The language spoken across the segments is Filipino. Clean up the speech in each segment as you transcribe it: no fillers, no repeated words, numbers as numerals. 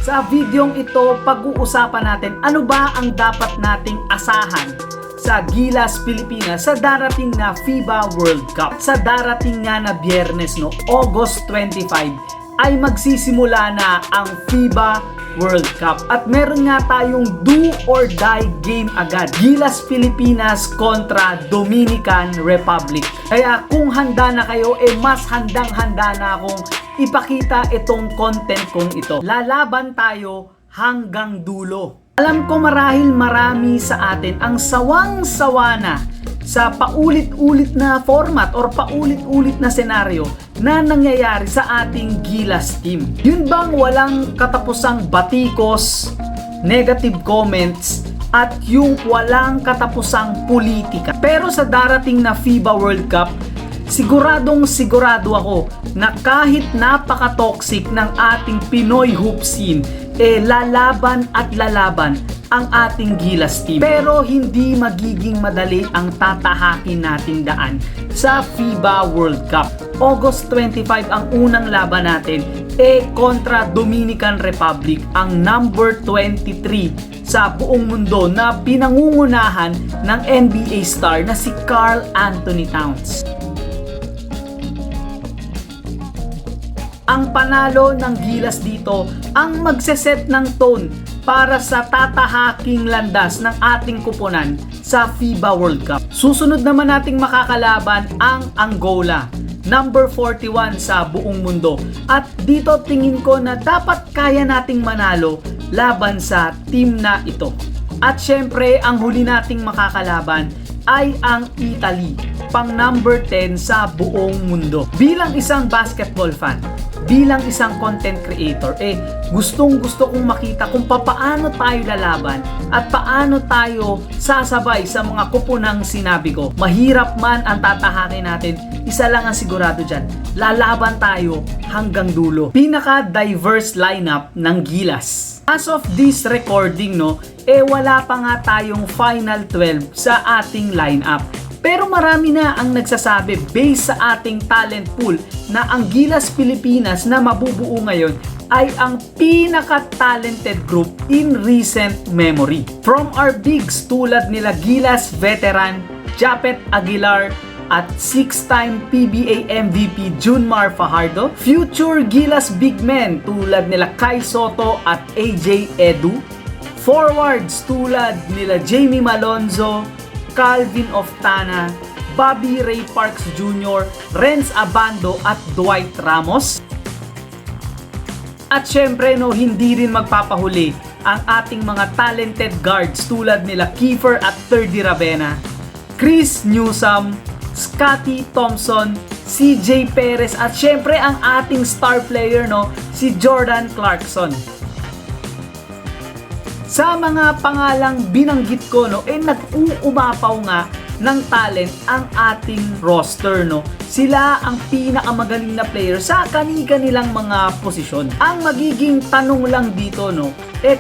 Sa videong ito, pag-uusapan natin ano ba ang dapat nating asahan sa Gilas Pilipinas sa darating na FIBA World Cup. Sa darating nga na Biyernes, August 25, ay magsisimula na ang FIBA World Cup. At meron nga tayong do or die game agad. Gilas Pilipinas kontra Dominican Republic. Kaya kung handa na kayo, mas handang-handa na akong ipakita itong content kong ito. Lalaban tayo hanggang dulo. Alam ko marahil marami sa atin ang sawang-sawa na sa paulit-ulit na format or paulit-ulit na senaryo na nangyayari sa ating Gilas team. Yun bang walang katapusang batikos, negative comments, at yung walang katapusang politika. Pero sa darating na FIBA World Cup, siguradong sigurado ako na kahit napaka-toxic ng ating Pinoy hoop scene, lalaban at lalaban ang ating Gilas team. Pero hindi magiging madali ang tatahakin nating daan sa FIBA World Cup. August 25 ang unang laban natin kontra Dominican Republic, ang number 23 sa buong mundo na pinangungunahan ng NBA star na si Karl Anthony Towns. Ang panalo ng Gilas dito ang magseset ng tone para sa tatahaking landas ng ating kuponan sa FIBA World Cup. Susunod naman nating makakalaban ang Angola, number 41 sa buong mundo. At dito tingin ko na dapat kaya nating manalo laban sa team na ito. At syempre, ang huli nating makakalaban ay ang Italy, pang number 10 sa buong mundo. Bilang isang basketball fan, bilang isang content creator, gustong-gusto kong makita kung paano tayo lalaban at paano tayo sasabay sa mga kupunang sinabi ko. Mahirap man ang tatahakin natin, isa lang ang sigurado dyan, lalaban tayo hanggang dulo. Pinaka-diverse lineup ng Gilas. As of this recording, wala pa nga tayong final 12 sa ating lineup. Pero marami na ang nagsasabi based sa ating talent pool na ang Gilas Pilipinas na mabubuo ngayon ay ang pinaka-talented group in recent memory. From our bigs tulad nila Gilas veteran Japet Aguilar at 6-time PBA MVP Junmar Fajardo, future Gilas big men tulad nila Kai Soto at AJ Edu, forwards tulad nila Jamie Malonzo, Calvin Oftana, Bobby Ray Parks Jr., Renz Abando at Dwight Ramos. At syempre hindi rin magpapahuli ang ating mga talented guards tulad nila Kiefer at Terdy Ravena, Chris Newsome, Scotty Thompson, CJ Perez at syempre ang ating star player si Jordan Clarkson. Sa mga pangalang binanggit ko, nag-uumapaw nga ng talent ang ating roster, Sila ang pinakamagaling na player sa kani-kanilang mga posisyon. Ang magiging tanong lang dito,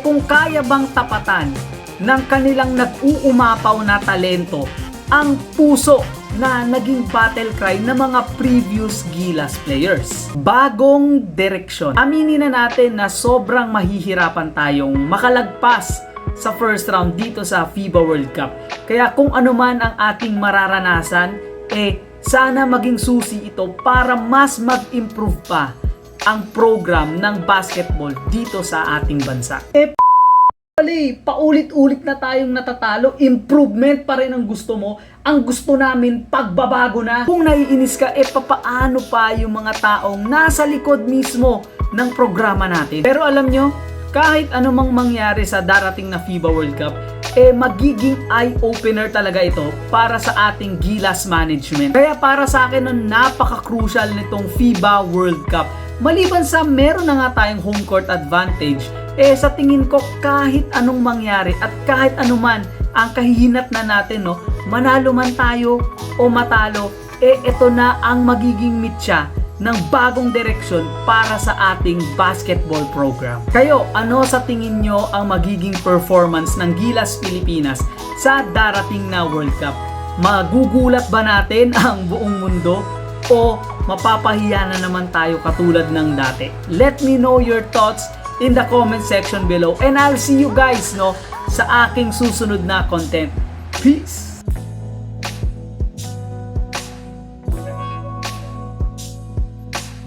kung kaya bang tapatan ng kanilang nag-uumapaw na talento ang puso na naging battle cry ng mga previous Gilas players. Bagong direksyon. Aminin na natin na sobrang mahihirapan tayong makalagpas sa first round dito sa FIBA World Cup. Kaya kung ano man ang ating mararanasan, sana maging susi ito para mas mag-improve pa ang program ng basketball dito sa ating bansa. Paulit-ulit na tayong natatalo, improvement pa rin ang gusto mo. Ang gusto namin, pagbabago na. Kung naiinis ka, papaano pa yung mga taong nasa likod mismo ng programa natin? Pero alam nyo, kahit anumang mangyari sa darating na FIBA World Cup, magiging eye-opener talaga ito para sa ating Gilas management. Kaya para sa akin, napaka-crucial nitong FIBA World Cup. Maliban sa meron na nga tayong home court advantage, sa tingin ko kahit anong mangyari at kahit anuman ang kahihinat na natin, manalo man tayo o matalo, ito na ang magiging mitya ng bagong direksyon para sa ating basketball program. Kayo, ano sa tingin nyo ang magiging performance ng Gilas Pilipinas sa darating na World Cup? Magugulat ba natin ang buong mundo o mapapahiya na naman tayo katulad ng dati? Let me know your thoughts. in the comment section below. And I'll see you guys, no, sa aking susunod na content. Peace!